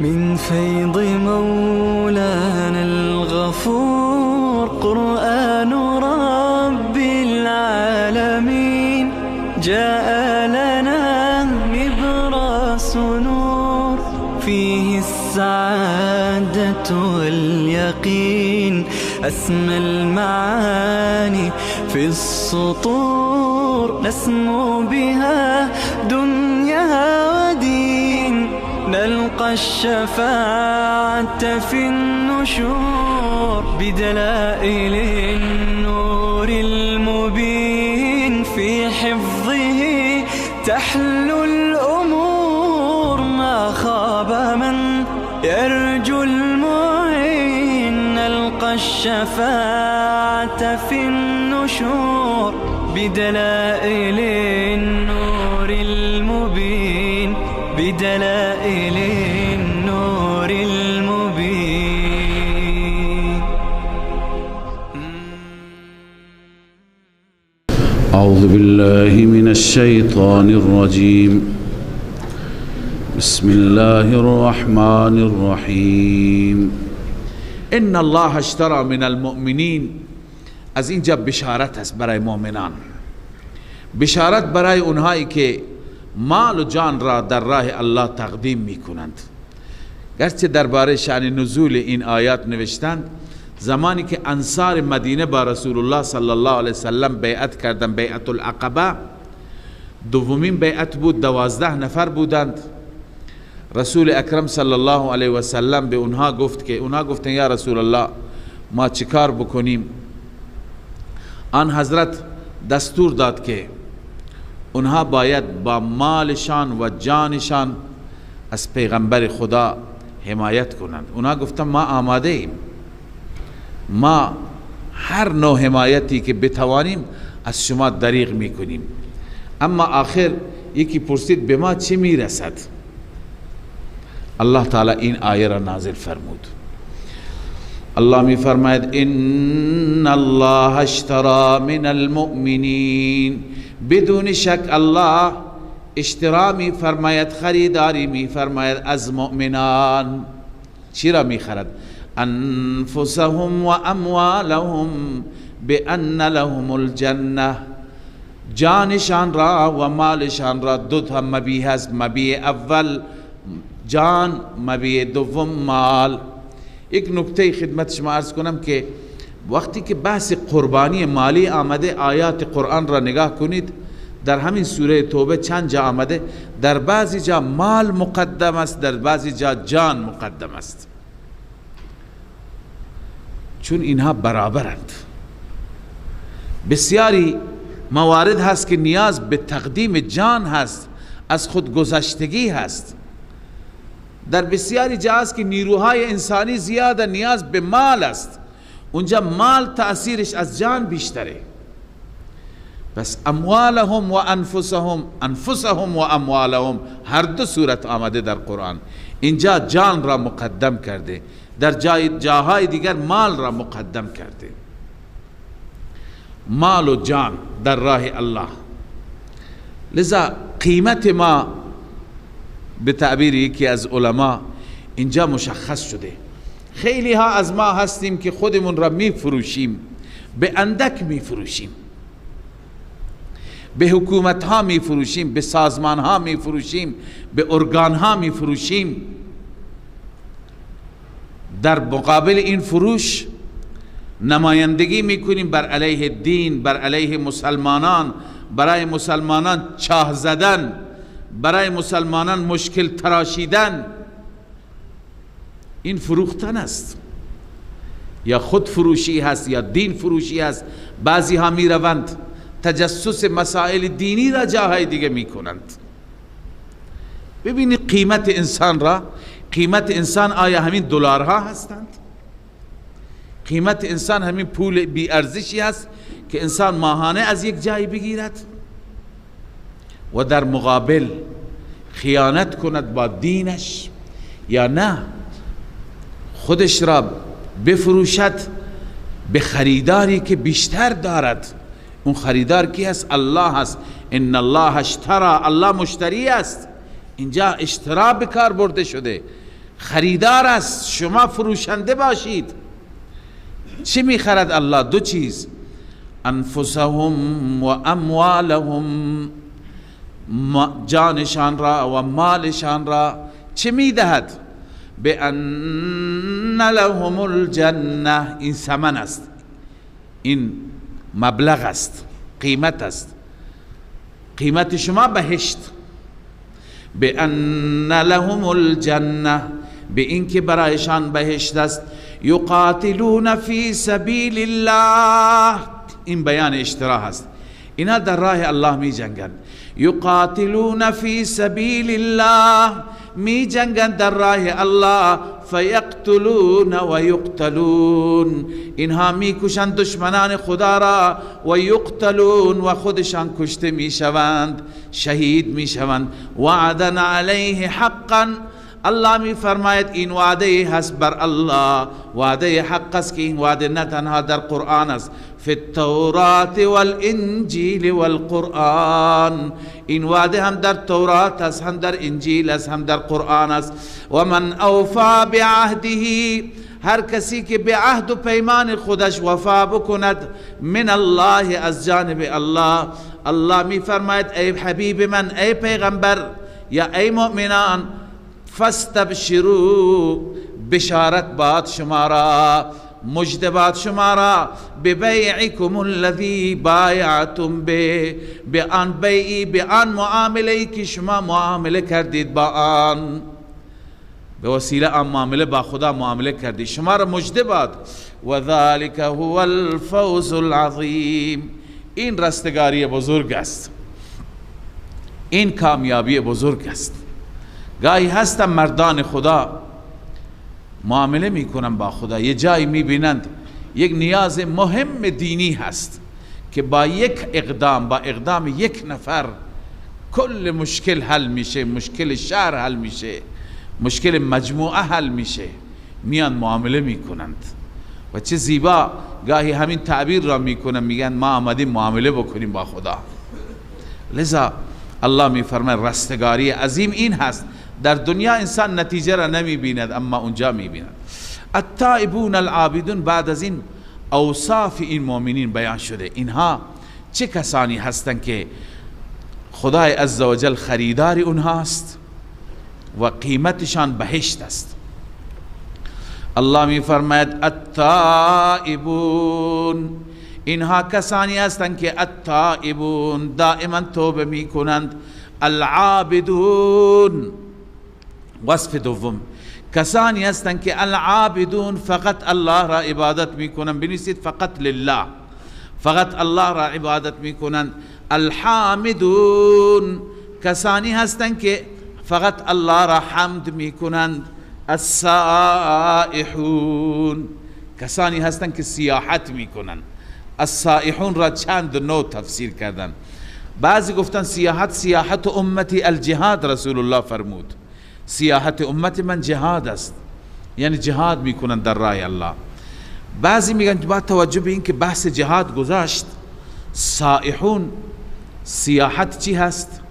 من فيض مولانا الغفور قرآن رب العالمين جاء لنا نبراس نور فيه السعادة واليقين أسمى المعاني في السطور نسمو بها دنيا ودين نلقى الشفاعة في النشور بدلائل النور المبين في حفظه تحلو الأمور ما خاب من يرجو المعين نلقى الشفاعة في النشور بدلائل النور المبين بدلائل النور المبين. أعوذ بالله من الشيطان الرجيم. بسم الله الرحمن الرحیم. ان الله اشترى من المؤمنین. از اینجا بشارت است برای مؤمنان، بشارت برای اونهایی که مال و جان را در راه الله تقدیم می کنند. گرچه درباره شأن نزول این آیات نوشتند زمانی که انصار مدینه با رسول الله صلی الله علیه وسلم بیعت کردند، بیعت العقبه، دومین بیعت بود، 12 نفر بودند. رسول اکرم صلی الله علیه و سلم به اونها گفت که اونها گفتن یا رسول الله ما چیکار بکنیم؟ آن حضرت دستور داد که اونها باید با مالشان و جانشان از پیغمبر خدا حمایت کنند. اونها گفتن ما آماده ایم، ما هر نوع حمایتی که بتوانیم از شما دریغ میکنیم. اما آخر یکی پرسید به ما چه میرسد؟ الله تعالی این آیه را نازل فرمود. الله می فرماید ان الله اشترى من المؤمنین. بدون شک الله اشترا می فرماید، خریداری می فرماید از مؤمنان. چی را می خرد؟ انفسهم و اموالهم بان لهم الجنه. جانشان را و مالشان را. دو تا مبیع هست، مبیع اول جان، مبیع دوم مال. یک نکته خدمت شما عرض کنم که وقتی که بحث قربانی مالی آمده آیات قرآن را نگاه کنید، در همین سوره توبه چند جا آمده، در بعضی جا مال مقدم است، در بعضی جا جان مقدم است، چون اینها برابرند. بسیاری موارد هست که نیاز به تقدیم جان هست، از خودگذشتگی هست. در بسیاری جا هست که نیروهای انسانی زیاده، نیاز به مال است، اونجا مال تأثیرش از جان بیشتره. بس اموالهم و انفسهم، انفسهم و اموالهم هر دو صورت آمده در قرآن. اینجا جان را مقدم کرده، در جاهای دیگر مال را مقدم کرده. مال و جان در راه الله. لذا قیمت ما به تعبیر یکی از علما اینجا مشخص شده. خیلی ها از ما هستیم که خودمون را می فروشیم، به اندک می فروشیم، به حکومت ها می فروشیم، به سازمان ها می فروشیم، به ارگان ها می فروشیم. در مقابل این فروش نمایندگی می کنیم بر علیه دین، بر علیه مسلمانان، برای مسلمانان چاه زدن، برای مسلمانان مشکل تراشیدن. این فروختن است، یا خود فروشی هست یا دین فروشی هست. بعضی ها می روند تجسس مسائل دینی را جاهای دیگه می کنند. ببینید قیمت انسان را، قیمت انسان آیا همین دلارها هستند؟ قیمت انسان همین پول بی ارزشی هست که انسان ماهانه از یک جایی بگیرد و در مقابل خیانت کند با دینش، یا نه خودش را بفروشد به خریداری که بیشتر دارد؟ اون خریدار کی هست؟ الله هست. ان الله اشترى، الله مشتری است. اینجا اشترا به کار برده شده. خریدار است، شما فروشنده باشید. چی میخرد الله؟ دو چیز، انفسهم و اموالهم، جانشان را و مالشان را. چه میدهد؟ بأن لهم الجنه، این ثمن است، این مبلغ است، قیمت است، قیمت شما بهشت. بأن لهم الجنه، به این که برایشان بهشت است. یقاتلون فی سبیل الله، این بیان اشتراه است، اینا در راه الله می جنگند. یقاتلون فی سبیل الله، می جنگند در راه الله. فیقتلون و یقتلون، اینها می کشند دشمنان خدا را. و یقتلون، و خودشان کشته می شوند، شهید می شوند. وعدا علیه حقا، الله می فرماید این وعده هست بر الله، وعده حق است که این وعده نه تنها در قرآن است، فی التورات والانجیل والقرآن، این وعده هم در تورات است، هم در انجیل است، هم در قرآن است. و من اوفا بعهده، هر کسی که به عهد و پیمان خودش وفا بکند، من الله، از جانب الله. الله می فرماید ای حبیب من، ای پیغمبر یا ای مؤمنان، فاستبشروا، بشارت باد شما را، مجد باد شما را، ببیعکم الذی بایعتم به، به آن بیعی، به آن معامله که شما معامله کردید با آن، به وسیله آن معامله با خدا معامله کردید، شما را مجد باد. و ذلک هو الفوز العظیم، این رستگاری بزرگ است، این کامیابی بزرگ است. گاهی هستن مردان خدا معامله میکنن با خدا، یه جایی میبینند یک نیاز مهم دینی هست که با یک اقدام، با اقدام یک نفر کل مشکل حل میشه، مشکل شهر حل میشه، مشکل مجموعه حل میشه، میان معامله میکنند. و چه زیبا گاهی همین تعبیر را میکنن، میگن ما آمدیم معامله بکنیم با خدا. لذا الله میفرماید رستگاری عظیم این هست. در دنیا انسان نتیجه را نمی بیند، اما اونجا می بیند. التائبون العابدون، بعد از این اوصاف این مؤمنین بیان شده. اینها چه کسانی هستند که خدای عزوجل خریدار اونهاست و قیمتشان بهشت است. الله می فرماید التائبون، اینها کسانی هستند که التائبون دائما توبه می کنند. العابدون، وصف دوم، کسانی هستند که العابدون فقط الله را عبادت میکنند، بنویسید فقط لله، فقط الله را عبادت میکنند. الحامدون، کسانی هستند که فقط الله را حمد میکنند. السائحون، کسانی هستند که سیاحت میکنند. السائحون را چند نوع تفسیر کردند. بعضی گفتن سیاحت، سیاحت امتی الجهاد، رسول الله فرمود سیاحت امت من جهاد است، یعنی جهاد میکنن در راه الله. بعضی میگن با توجه به این که بحث جهاد گذاشت، سائحون سیاحت چی هست؟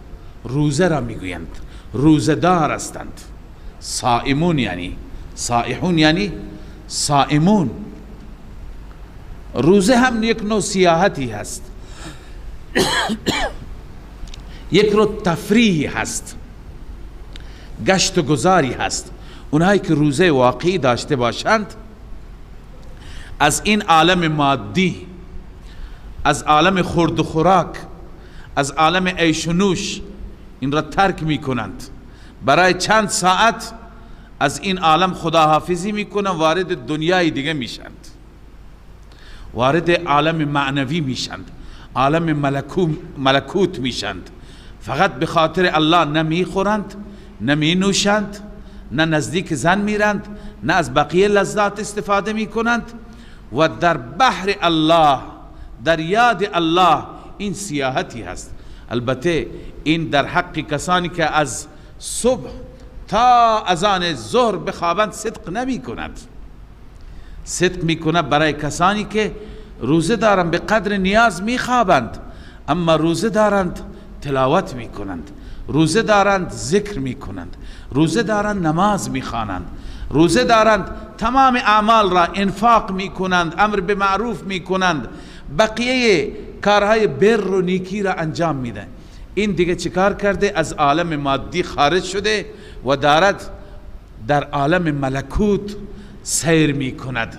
روزه را میگویند، روزه دار هستند. صائمون یعنی سائحون یعنی صائمون. روزه هم یک نوع سیاحتی هست، یک نوع تفریحی هست، گشت و گذاری هست. اونهایی که روزه واقعی داشته باشند، از این عالم مادی، از عالم خورد و خوراک، از عالم عیش و نوش، این را ترک می کنند، برای چند ساعت از این عالم خداحافظی می کنند، وارد دنیای دیگه میشند، وارد عالم معنوی میشند، عالم ملکوت میشند. فقط به خاطر الله نمی خورند، نمی نوشند، نه نزدیک زن میرند، نه از بقیه لذات استفاده می کنند و در بحر الله، در یاد الله. این سیاحتی هست. البته این در حق کسانی که از صبح تا اذان ظهر بخوابند صدق نمی کند. صدق می کند برای کسانی که روزه دارند، به قدر نیاز می خوابند، اما روزه دارند تلاوت می کنند، روزه دارند ذکر میکنند، روزه دارند نماز میخوانند، روزه دارند تمام اعمال را انفاق میکنند، امر به معروف میکنند، بقیه کارهای بر و نیکی را انجام میدن. این دیگه چیکار کرده؟ از عالم مادی خارج شده و دارد در عالم ملکوت سیر میکند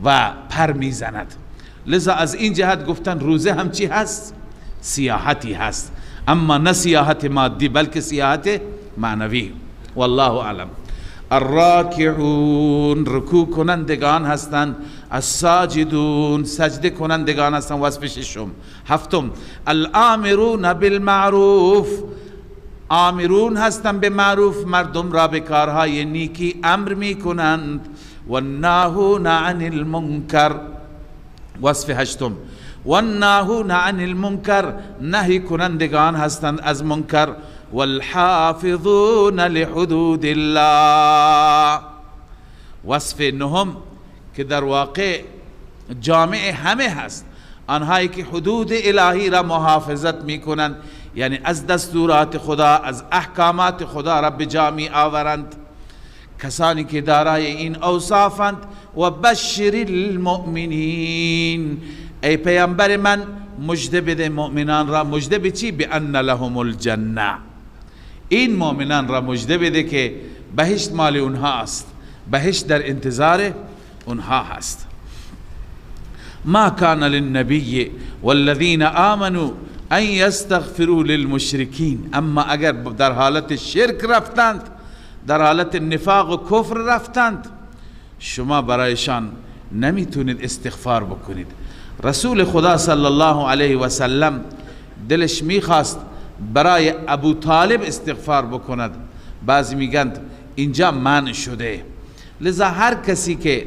و پر میزند. لذا از این جهت گفتن روزه هم چی هست؟ سیاحتی هست، اما نه سیاحت مادی بلکه سیاحت معنوی. والله اعلم. الراکعون رکوع کنندگان هستند، الساجدون سجده کنندگان هستند. وصف ششم. هفتم الامرون بالمعروف، آمرون هستند به معروف، مردم را به کارهای نیکی امر می کنند. والناهون عن المنکر. وصف هشتم والناهون عن المنکر نهی کنندگان هستند از منکر. والحافظون لحدود الله. وصف نهم که در واقع جامع همه هست، آنهایی که حدود الهی را محافظت میکنند، یعنی از دستورات خدا، از احکامات خدا را به جا می آورند. کسانی که دارای این اوصافند. و بشر المؤمنین، ای پیامبر من مژده بده مؤمنان را. مژده به چی؟ بان لهم الجنه. این مؤمنان را مژده بده که بهشت مال اونها است، بهشت در انتظار اونها هست. ما کان للنبی والذین آمنوا ان یستغفروا للمشرکین. اما اگر در حالت شرک رفتند، در حالت نفاق و کفر رفتند، شما برایشان نمیتونید استغفار بکنید. رسول خدا صلی الله علیه و سلم دلش میخواست برای ابو طالب استغفار بکند، بعضی میگند اینجا منع شده. لذا هر کسی که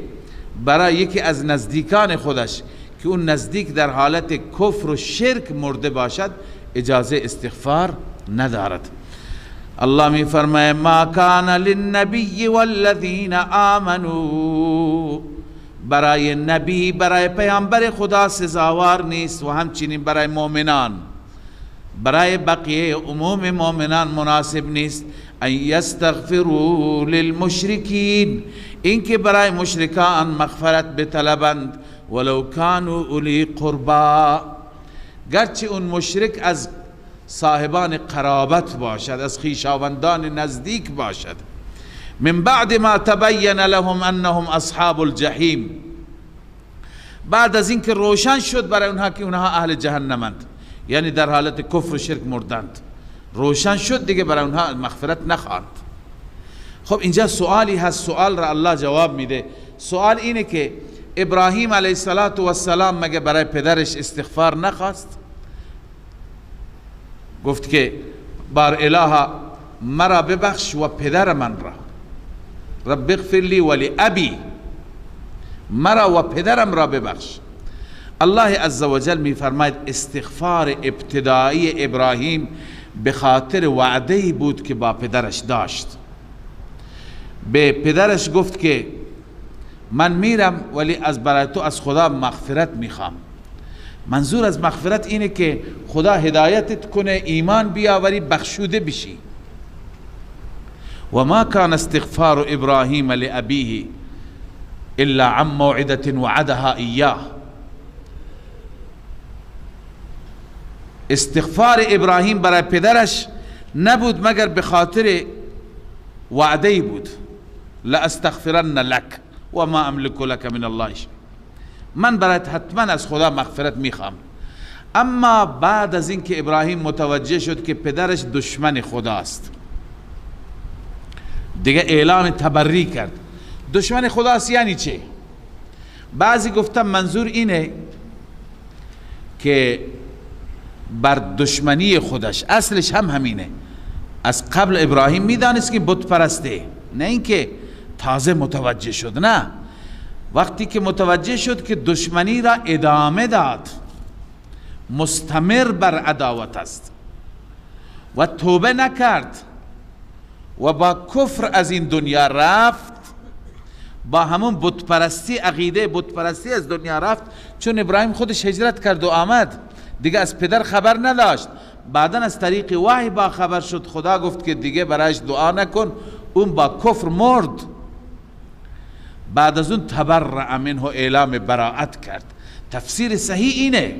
برای یکی از نزدیکان خودش که اون نزدیک در حالت کفر و شرک مرده باشد اجازه استغفار ندارد. الله می فرماید ما کان للنبی والذین آمنوا، برای نبی، برای پیامبر خدا سزاوار نیست و همچنین برای مؤمنان، برای بقیه عموم مؤمنان مناسب نیست ان یستغفروا للمشرکین، اینکه برای مشرکان مغفرت بطلبند، ولو کانوا اولی قربا، گرچه اون مشرک از صاحبان قرابت باشد، از خویشاوندان نزدیک باشد. من بعد ما تبین لهم انهم اصحاب الجحیم، بعد از اینکه روشن شد برای اونها که اونها اهل جهنمند، یعنی در حالت کفر و شرک مردند، روشن شد دیگه برای اونها مغفرت نخواند. خب اینجا سوالی هست، سوال را الله جواب میده. سوال اینه که ابراهیم علیه السلام مگه برای پدرش استغفار نخواست؟ گفت که بار الها مرا ببخش و پدر من را، رب اغفر لی ولی ابی، مرا و پدرم را ببخش. الله عزوجل می فرماید استغفار ابتدایی ابراهیم به خاطر وعده‌ای بود که با پدرش داشت. به پدرش گفت که من میرم ولی از برای تو از خدا مغفرت میخوام. منظور از مغفرت اینه که خدا هدایتت کنه، ایمان بیاوری، بخشوده بشی. و ما کان استغفار ابراهیم لابیه الا عن موعده وعدها ایاه. استغفار ابراهیم برای پدرش نبود مگر به خاطر وعده بود، لا استغفرن لك و ما املک لك من الله شیء، من برایت حتما از خدا مغفرت میخوام. اما بعد از اینکه ابراهیم متوجه شد که پدرش دشمن خداست، دیگه اعلان تبری کرد. دشمن خداست یعنی چه؟ بعضی گفتن منظور اینه که بر دشمنی خودش، اصلش هم همینه، از قبل ابراهیم میدانست که بت پرسته، نه اینکه تازه متوجه شد، نه، وقتی که متوجه شد که دشمنی را ادامه داد، مستمر بر عداوت است و توبه نکرد و با کفر از این دنیا رفت، با همون بت پرستی، عقیده بت پرستی از دنیا رفت. چون ابراهیم خودش هجرت کرد و آمد، دیگه از پدر خبر نداشت. بعدا از طریق وحی با خبر شد. خدا گفت که دیگه برایش دعا نکن. اون با کفر مرد. بعد از اون تبرأ منه اعلام براءت کرد. تفسیر صحیح اینه.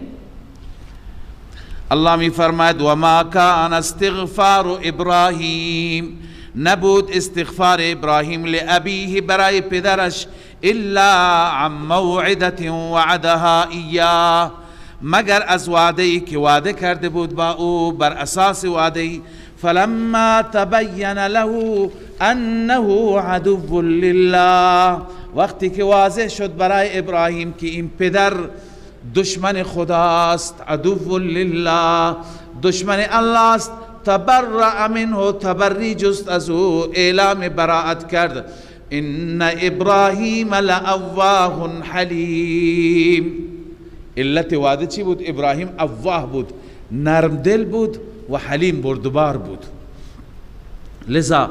الله می فرماید و ما کان استغفار ابراهیم، نبود استغفار ابراهیم لابیه برای پدرش، الا عن موعدة وعدها ایاه، مگر از وعده‌ای که وعده کرده بود با او، بر اساس وعده‌ای. فلما تبین له انه عدو لله، وقتی که واضح شد برای ابراهیم که این پدر دشمن خداست، عدو لله، دشمن الله است، تبرأ منه، تبری جست از او، اعلام براءت کرد. ان ابراهیم لأواه حلیم. علت وعده چی بود؟ ابراهیم اواه بود، نرم دل بود و حلیم بردبار بود. لذا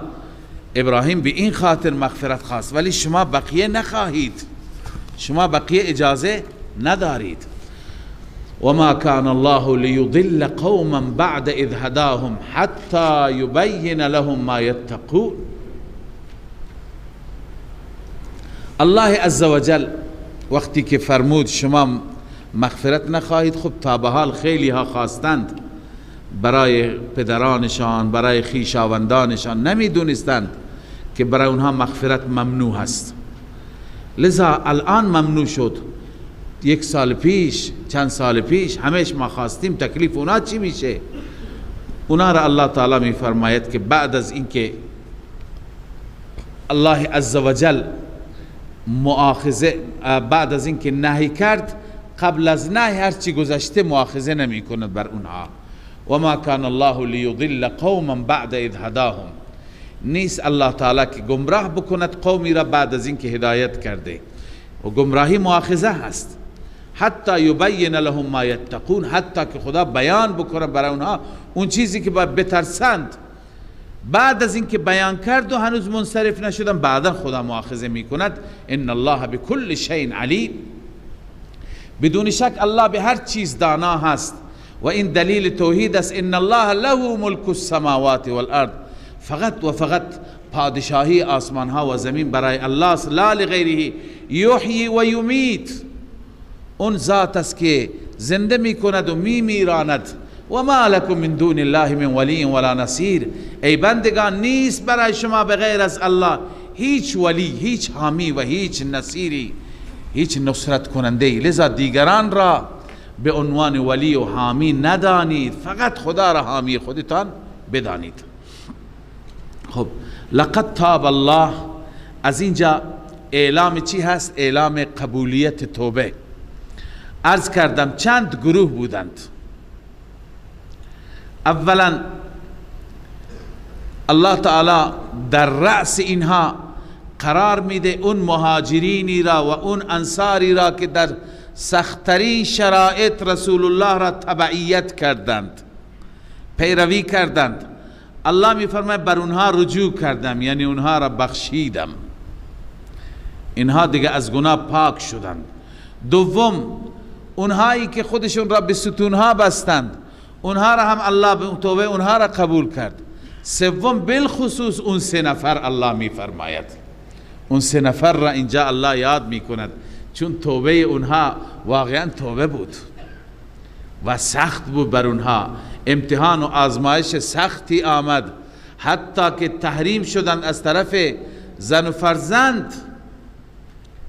ابراهیم به این خاطر مغفرت خواست. ولی شما بقیه نخواهید، شما بقیه اجازه ندارید. وما كان الله ليضل قوما بعد اذ هداهم حتى يبين لهم ما يتقون. الله عز وجل وقتی که فرمود شما مغفرت نخواهید، خب تا به حال خیلی ها خواستند برای پدرانشان، برای خویشاوندانشان، نمیدونستند که برای اونها مغفرت ممنوع هست. لذا الان ممنوع شد. 1 سال پیش، چند سال پیش همش ما خواستیم تکلیف اونا چی میشه. اونا را الله تعالی می فرماید که بعد از اینکه الله عزوجل مؤاخذه، بعد از اینکه نهی کرد، قبل از نهی هر چی گذشته مؤاخذه نمی کند بر اونها. و ما کان الله لیضل قوما بعد اذ هداهم، نیست الله تعالی که گمراه بکند قومی را بعد از اینکه هدایت کرده. و گمراهی مؤاخذه هست. حتی یبین لهم ما یتقون، حتی که خدا بیان بکنه برای اونها اون چیزی که باید بترسند. بعد از اینکه بیان کرد و هنوز منصرف نشدن، بعدا خدا مؤاخذه میکند. ان الله بكل شیء علیم، بدون شک الله به هر چیز دانا هست. و این دلیل توحید است. ان الله له ملک السماوات والارض، فقط و فقط پادشاهی آسمان ها و زمین برای الله است، لا لغیره. یحیی و یمیت، اون ذات است که زنده می کند و می میراند. و ما لکم من دون الله من ولی ولا نصیر، ای بندگان نیست برای شما بغیر از الله هیچ ولی، هیچ حامی و هیچ نصیری، هیچ نصرت کننده. لذا دیگران را به عنوان ولی و حامی ندانید، فقط خدا را حامی خودتان بدانید. خب لقد تاب الله، از اینجا اعلام چی هست؟ اعلام قبولیت توبه. عرض کردم چند گروه بودند. اولا الله تعالی در رأس اینها قرار میده اون مهاجرینی را و اون انصاری را که در سخت‌ترین شرایط رسول الله را تبعیت کردند، پیروی کردند. الله میفرماید بر اونها رجوع کردم، یعنی اونها را بخشیدم، اینها دیگه از گناه پاک شدند. دوم اونهایی که خودشون را به ستونها بستند، اونها را هم الله به توبه اونها را قبول کرد. سوم بالخصوص اون 3 نفر الله میفرماید، اون 3 نفر را اینجا الله یاد میکند، چون توبه اونها واقعا توبه بود و سخت بود بر اونها. امتحان و آزمایش سختی آمد، حتی که تحریم شدند از طرف زن و فرزند،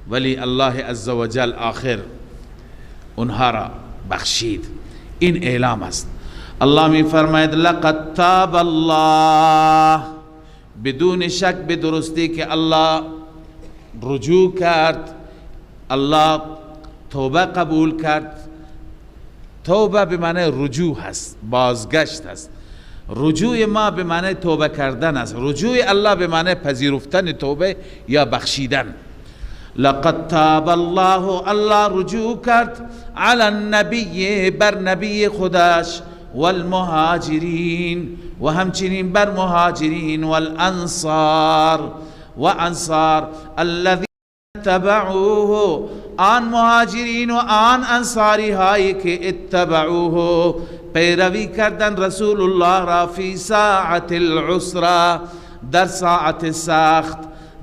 ولی الله عزوجل آخر اونها را بخشید. این اعلام است. الله می فرماید لقد تاب الله، بدون شک به درستی که الله رجوع کرد، الله توبه قبول کرد. توبه به معنی رجوع هست، بازگشت هست. رجوع ما به معنی توبه کردن است، رجوع الله به معنی پذیرفتن توبه یا بخشیدن. لقد تاب الله، الله رجوع کرد علی النبی، بر نبی خودش، والمهاجرین، و همچنین بر مهاجرین، والانصار، و انصار، الذین اتبعوه، آن مهاجرین و آن انصاری هایی که اتبعوه پیروی کردن رسول الله را فی ساعت العسرة، در ساعت سخت،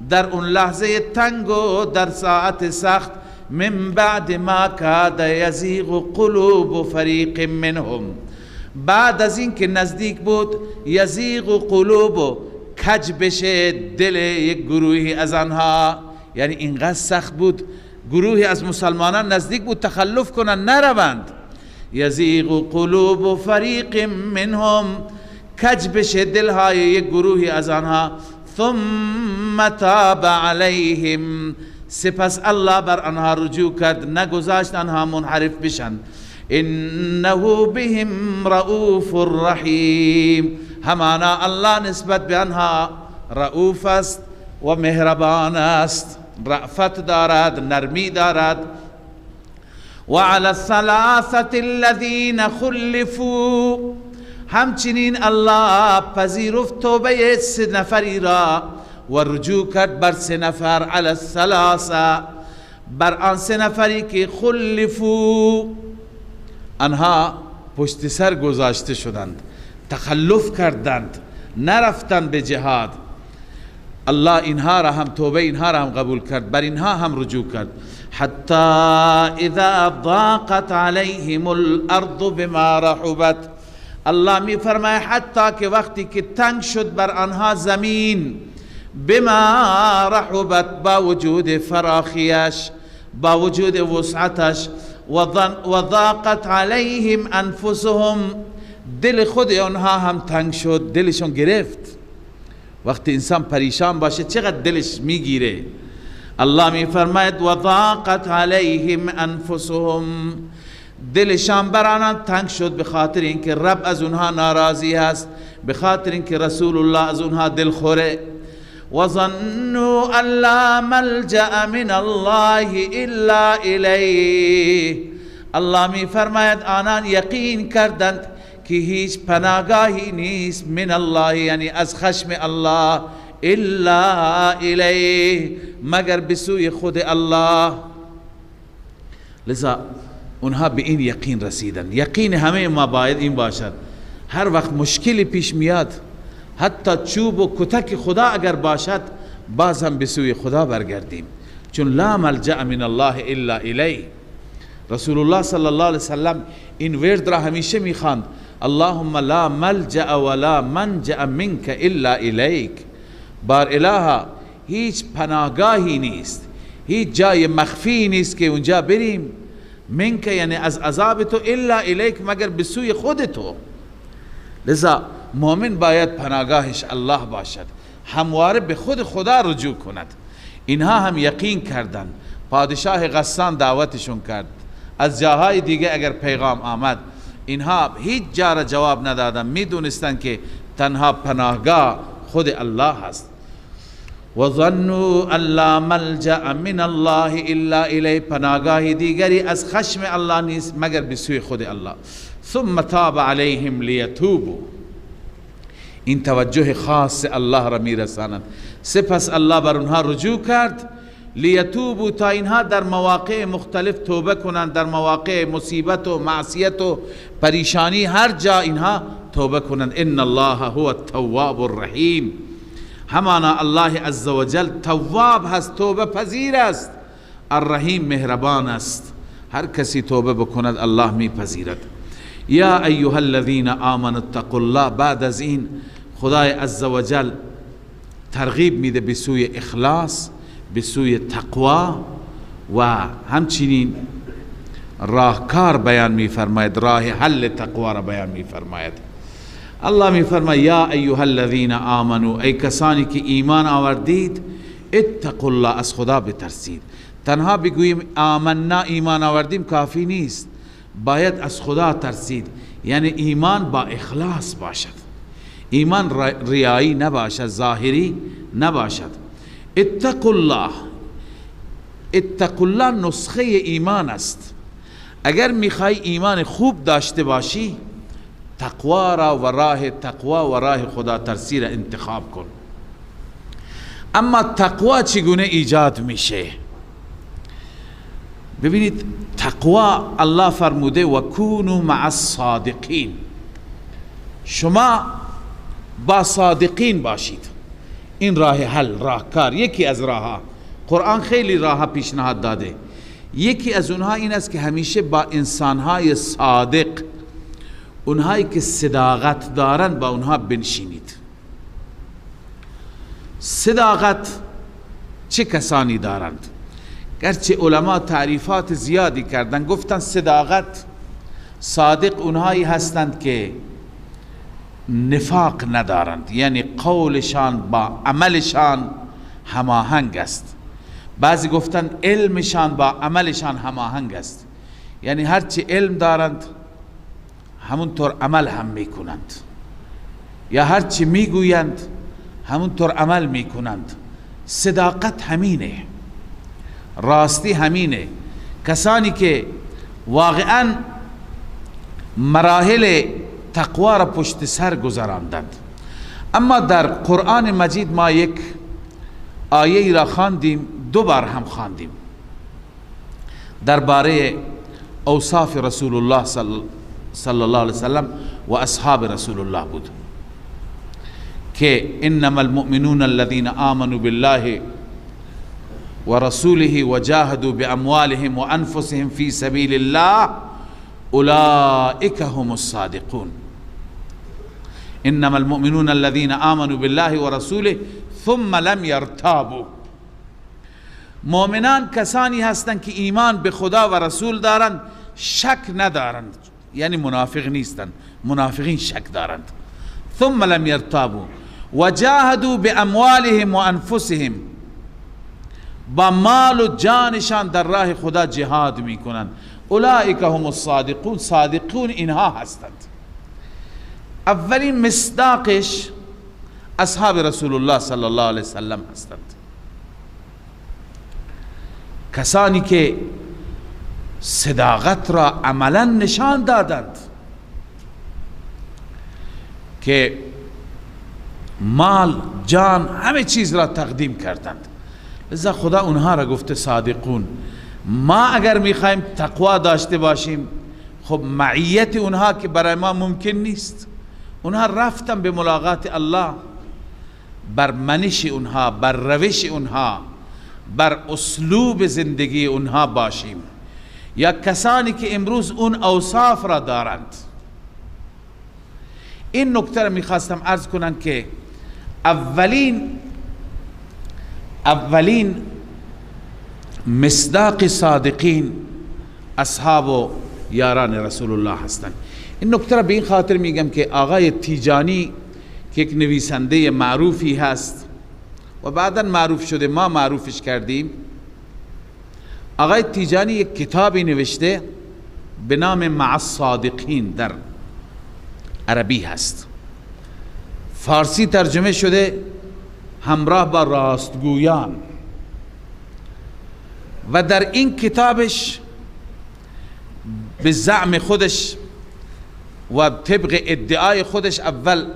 در اون لحظه تنگ و در ساعت سخت، من بعد ما کاد یزیغ قلوب فریق منهم، بعد از این که نزدیک بود یزیغ قلوب، کج بشه دل یک گروهی از آنها، یعنی اینقدر سخت بود گروهی از مسلمانان نزدیک بود تخلف کنن نروند، یزیغ قلوب فریق منهم، کج بشه دلهای یک گروهی از آنها، ثم تاب علیهم، سپس الله بر آنها رجوع کرد، نگذاشت آنها منحرف بشن، انه بهم رؤوف رحیم، همانا الله نسبت به آنها رؤوف است و مهربان است، رأفت دارد، نرمی دارد. وعلى الثلاثة الذين خلفوا، همچنین الله پذیرفت توبه 3 نفری را و رجوع کرد بر 3 نفر، علی الثلاثه، بر آن 3 نفری که خلفوا، آنها پشت سر گذاشته شدند، تخلف کردند، نرفتند به جهاد، الله اینها را هم توبه اینها را هم قبول کرد، بر اینها هم رجوع کرد. حتی اذا ضاقت علیهم الارض بما رحبت، الله می فرماید حتی که وقتی که تنگ شد بر آنها زمین، بما رحبت، با وجود فراخیش، با وجود وسعتش، و ضاقت علیهم انفسهم، دل خود آنها هم تنگ شد، دلشون گرفت. وقتی انسان پریشان باشه چقدر دلش میگیره. الله می فرماید و ضاقت علیهم انفسهم، دلشان بر آنها تنگ شد به خاطر اینکه رب از اونها ناراضی است، به خاطر اینکه رسول الله از اونها دلخوره. و ظنوا ان لا ملجأ من الله الا الیه، الله می فرماید آنان یقین کردند که هیچ پناهگاهی نیست من الله، یعنی از خشم الله، الا الیه، مگر بسوی خود الله. لذا اونها به این یقین رسیدن. یقین همه ما باید این باشد، هر وقت مشکلی پیش میاد، حتی چوب و کتک خدا اگر باشد، باز هم به سوی خدا برگردیم، چون لا ملجأ من الله الا الیه. رسول الله صلی الله علیه وسلم این ورد را همیشه میخواند، اللهم لا ملجأ ولا منجأ منك الا الیک، بار الها هیچ پناهگاهی نیست، هیچ جای مخفی نیست که اونجا بریم، منک یعنی از عذاب تو، الا الیک مگر به سوی خود تو. لذا مؤمن باید پناهگاهش الله باشد، همواره به خود خدا رجوع کند. اینها هم یقین کردند. پادشاه غسان دعوتشون کرد، از جاهای دیگه اگر پیغام آمد اینها هیچ جا را جواب ندادن، میدونستند که تنها پناهگاه خود الله هست. و ظنوا ان لا ملجأ من الله الا الیه، پناهگاهی دیگری از خشم الله نیست مگر به سوی خود الله. ثم تاب علیهم لیتوبوا، این توجه خاص الله را میرساند. سپس الله بر اونها رجوع کرد، لیتوبوا، تا اینها در مواقع مختلف توبه کنند، در مواقع مصیبت و معصیت و پریشانی هر جا اینها توبه کنند. ان الله هو التواب الرحیم، همانا الله عزوجل تواب هست، توبه پذیر است، الرحیم مهربان است، هر کسی توبه بکند الله میپذیرد. یا ایها الذین آمنوا اتقوا الله، بعد از این خدای عزوجل ترغیب میده به سوی اخلاص، به سوی تقوا، و همچنین راهکار بیان میفرماید، راه حل تقوا را بیان میفرماید. الله میفرماید یا ایها الذین آمنوا، ای کسانی که ایمان آوردید، اتقوا الله، از خدا بترسید. تنها بگوییم آمنا، ایمان آوردیم، کافی نیست، باید از خدا ترسید، یعنی ایمان با اخلاص باشد، ایمان ریایی نباشد، ظاهری نباشد. اتقوا الله، اتقوا الله نسخه ایمان است. اگر میخوای ایمان خوب داشته باشی، تقوا را و راه تقوا و راه خدا ترسی را انتخاب کن. اما تقوا چگونه ایجاد میشه؟ ببینید تقوا الله فرموده و کونوا مع الصادقین، شما با صادقین باشید. این راه حل، راهکار، یکی از راهها. قرآن خیلی راهها پیشنهاد داده، یکی از اونها این است که همیشه با انسانهای صادق، اونهایی که صداقت دارن، با اونها بنشینید. صداقت چه کسانی دارند؟ گرچه علما تعریفات زیادی کردن، گفتن صداقت، صادق اونهایی هستند که نفاق ندارند، یعنی قولشان با عملشان هماهنگ است. بعضی گفتن علمشان با عملشان هماهنگ است، یعنی هرچی علم دارند همونطور عمل هم میکنند، یا هرچی میگویند همونطور عمل میکنند. صداقت همینه، راستی همینه. کسانی که واقعا مراحل تقوا را پشت سر گذراندند. اما در قرآن مجید ما یک آیه را خواندیم، دو بار هم خواندیم، درباره اوصاف رسول الله صلی الله علیه وسلم و اصحاب رسول الله بود که انما المؤمنون الذين آمنوا بالله ورسوله وجاهدوا باموالهم وانفسهم في سبيل الله اولئك هم الصادقون. انما المؤمنون الذين آمنوا بالله ورسوله ثم لم يرتابوا. مؤمنان کسانی هستند که ایمان به خدا و رسول دارند، شک ندارند، یعنی منافق نیستند. منافقین شک دارند. ثم لم يرتابوا وجاهدوا باموالهم وانفسهم، با مال و جانشان در راه خدا جهاد میکنند. اولئک هم الصادقون، صادقون اینها هستند. اولین مصداقش اصحاب رسول الله صلی الله علیه وسلم هستند، کسانی که صداقت را عملا نشان دادند، که مال، جان، همه چیز را تقدیم کردند. لذا خدا اونها را گفته صادقون. ما اگر میخوایم تقوا داشته باشیم، خب معیت اونها که برای ما ممکن نیست. اونها رفتن به ملاقات الله، بر منش اونها، بر روش اونها، بر اسلوب زندگی اونها باشیم. یا کسانی که امروز اون اوصاف را دارند. این نکته را میخواستم عرض کنم که اولین مصداق صادقین اصحاب و یاران رسول الله هستند. این نکته را به این خاطر میگم که آقای تیجانی که یک نویسنده معروفی هست و بعدا معروف شده، ما معروفش کردیم، آقای تیجانی یک کتابی نوشته به نام مع الصادقین، در عربی هست، فارسی ترجمه شده همراه با راستگویان. و در این کتابش به زعم خودش و طبق ادعای خودش اول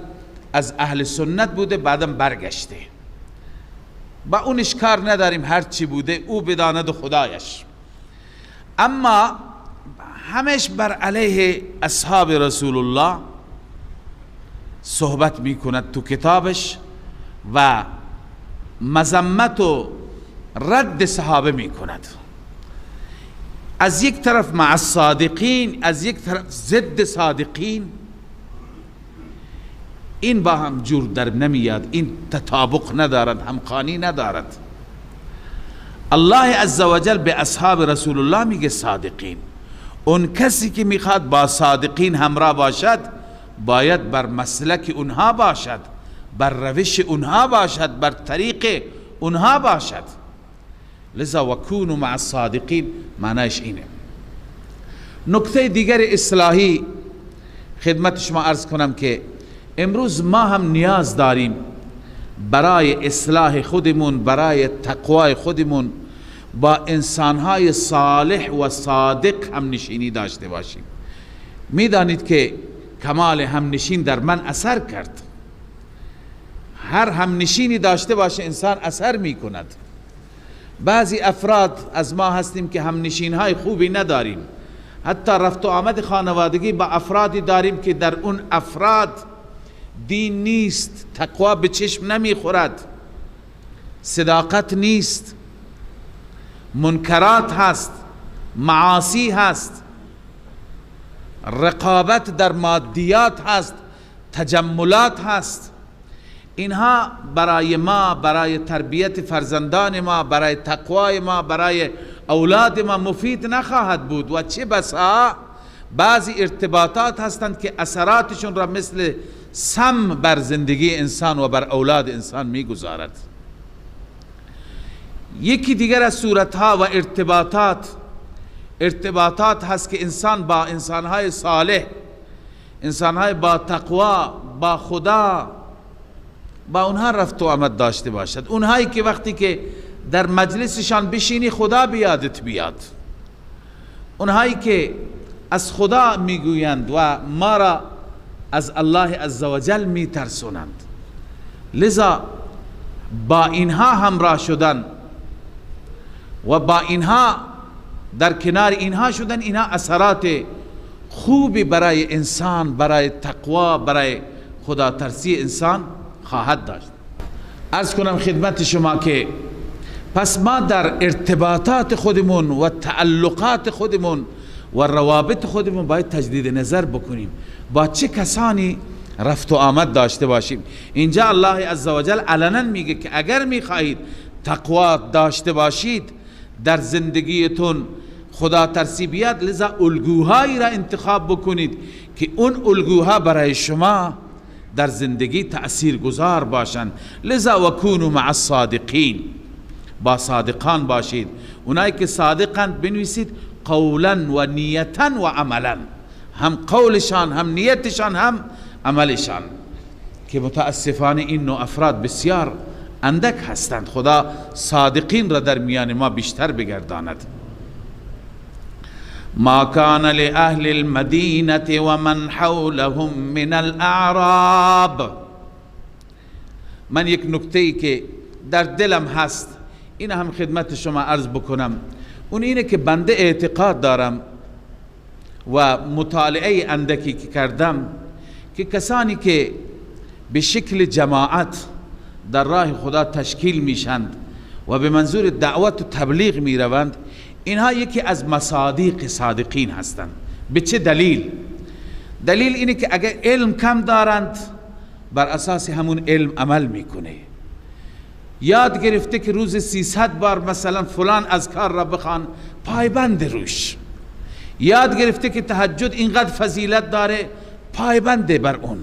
از اهل سنت بوده، بعدم برگشته. با اونش کار نداریم، هر چی بوده او بداند خدایش. اما همش بر علیه اصحاب رسول الله صحبت میکند تو کتابش و مذمت و رد صحابه میکند. از یک طرف مع الصادقین، از یک طرف ضد صادقین. این با هم جور در نمیاد، این تطابق ندارد، همخوانی ندارد. الله عزوجل به اصحاب رسول الله میگه صادقین. اون کسی که میخواد با صادقین همراه باشد باید بر مسلک اونها باشد، بر روش اونها باشد، بر طریق اونها باشد. لذا وکونوا مع الصادقین معنیش اینه. نکته دیگر اصلاحی خدمت شما عرض کنم که امروز ما هم نیاز داریم برای اصلاح خودمون، برای تقوای خودمون با انسانهای صالح و صادق هم نشینی داشته باشیم. میدانید که کمال همنشین در من اثر کرد. هر همنشینی داشته باشه انسان اثر می کند. بعضی افراد از ما هستیم که همنشین های خوبی نداریم، حتی رفت و آمد خانوادگی با افرادی داریم که در اون افراد دین نیست، تقوا به چشم نمیخورد، صداقت نیست، منکرات هست، معاصی هست، رقابت در مادیات هست، تجملات هست. اینها برای ما، برای تربیت فرزندان ما، برای تقوای ما، برای اولاد ما مفید نخواهد بود. و چه بسا بعضی ارتباطات هستند که اثراتشون را مثل سم بر زندگی انسان و بر اولاد انسان میگذارد. یکی دیگر از صورتها و ارتباطات هست که انسان با انسانهای صالح، انسانهای با تقوا، با خدا، با اونها رفت و آمد داشته باشد. اونهایی که وقتی که در مجلسشان بشینی خدا بیادت بیاد، اونهایی که از خدا میگویند و ما را از الله عزوجل میترسونند. لذا با اینها همراه شدن و با اینها در کنار اینها شدن، اینها اثرات خوبی برای انسان، برای تقوا، برای خدا ترسی انسان خواهد داشت. عرض کنم خدمت شما که پس ما در ارتباطات خودمون و تعلقات خودمون و روابط خودمون باید تجدید نظر بکنیم، با چه کسانی رفت و آمد داشته باشیم. اینجا الله عزوجل علنا میگه که اگر میخواهید تقوا داشته باشید، در زندگیتون خدا ترسی بیاد، لذا الگوهایی را انتخاب بکنید که اون الگوها برای شما در زندگی تأثیر گذار باشند. لذا وکونوا مع الصادقین، با صادقان باشید. اونایی که صادقند بنویسید قولا و نیتا و عملا، هم قولشان، هم نیتشان، هم عملشان، که متاسفانه این نوع افراد بسیار اندک هستند. خدا صادقین را در میان ما بیشتر بگرداند. ما کان لأهل المدینة و من حولهم من الاعراب. من یک نکته‌ای که در دلم هست این هم خدمت شما عرض بکنم، اون اینه که بنده اعتقاد دارم و مطالعه اندکی که کردم که کسانی که به شکل جماعت در راه خدا تشکیل میشند و به منظور دعوت و تبلیغ میروند، اینها یکی از مصادیق صادقین هستند. به چه دلیل؟ دلیل اینه که اگر علم کم دارند، بر اساس همون علم عمل میکنه. یاد گرفته که روز 300 بار مثلا فلان اذکار را بخوان، پایبند روش. یاد گرفته که تهجد اینقدر فضیلت داره، پایبنده بر اون.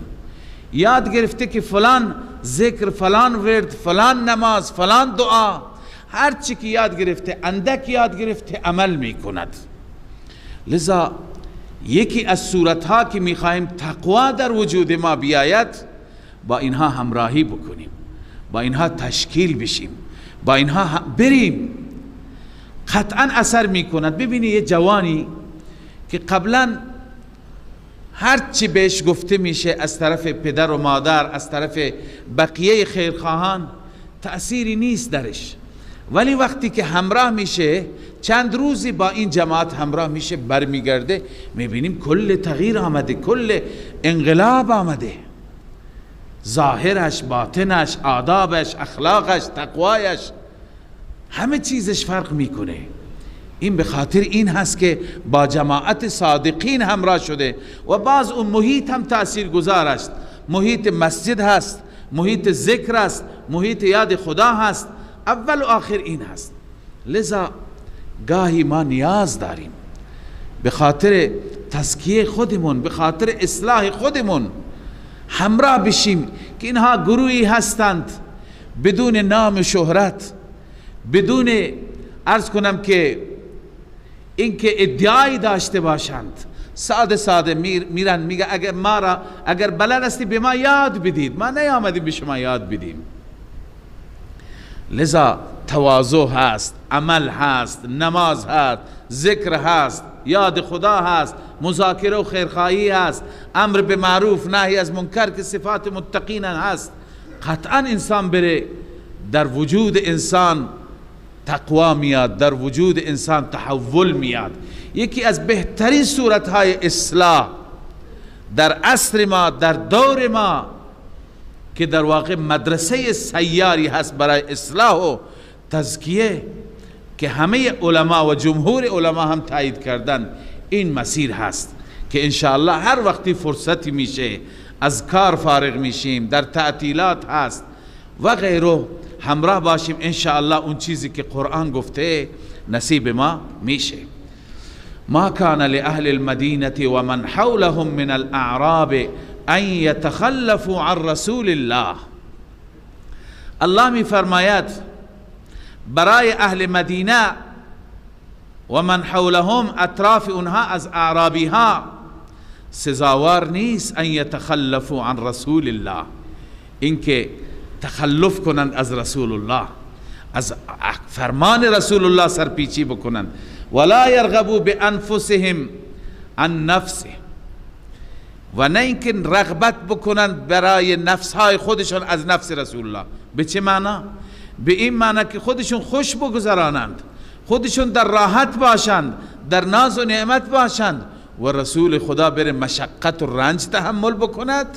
یاد گرفته که فلان ذکر، فلان ورد، فلان نماز، فلان دعا، هر چی که یاد گرفته، اندک یاد گرفته، عمل میکند. لذا یکی از صورتها که میخواهیم تقوا در وجود ما بیاید، با اینها همراهی بکنیم، با اینها تشکیل بشیم، با اینها بریم، قطعا اثر میکند. ببینی یه جوانی که قبلا هر چی بهش گفته میشه از طرف پدر و مادر، از طرف بقیه خیرخواهان، تأثیری نیست درش، ولی وقتی که همراه میشه، چند روزی با این جماعت همراه میشه، برمیگرده، میبینیم کل تغییر آمده، کل انقلاب آمده، ظاهرش، باطنش، آدابش، اخلاقش، تقوایش، همه چیزش فرق میکنه. این به خاطر این هست که با جماعت صادقین همراه شده. و بعض اون محیط هم تأثیر گذار است، محیط مسجد هست، محیط ذکر است، محیط یاد خدا هست، اول و آخر این هست. لذا گاهی ما نیاز داریم به خاطر تزکیه خودمون، به خاطر اصلاح خودمون همراه بشیم که اینها گروهی هستند بدون نام شهرت، بدون عرض کنم که اینکه ادعایی داشته باشند، ساده ساده میرن میگه اگر بلد هستی به ما یاد بدید، ما نیامدیم به شما یاد بدیم. لذا تواضع هست، عمل هست، نماز هست، ذکر هست، یاد خدا هست، مذاکره و خیرخواهی هست، امر به معروف نهی از منکر که صفات متقین هست. قطعا انسان بره در وجود انسان تقوا میاد، در وجود انسان تحول میاد. یکی از بهترین صورتهای اصلاح در عصر ما، در دور ما، که در واقع مدرسه سیاری هست برای اصلاح و تزکیه، که همه علما و جمهور علما هم تایید کردن، این مسیر هست که انشاءالله هر وقتی فرصتی میشه، از کار فارغ میشیم، در تعطیلات هست و غیره، همراه باشیم انشاءالله اون چیزی که قرآن گفته نصیب ما میشه. ما كان لأهل المدينة ومن حولهم من الأعراب أن يتخلفوا عن رسول الله. الله می فرماید برای اهل مدینه و من حولهم، اطراف اونها از اعرابی ها، سزاوار نیست ان یتخلفوا عن رسول الله، اینکه تخلف کنند از رسول الله، از فرمان رسول الله سرپیچی بکنند. ولا يرغبوا بانفسهم عن نفسه، و نه اینکه رغبت بکنند برای نفسهای خودشون از نفس رسول الله. به چه معنا؟ به این معنا که خودشون خوش بگذرانند، خودشون در راحت باشند، در ناز و نعمت باشند، و رسول خدا بره مشقت و رنج تحمل بکند؟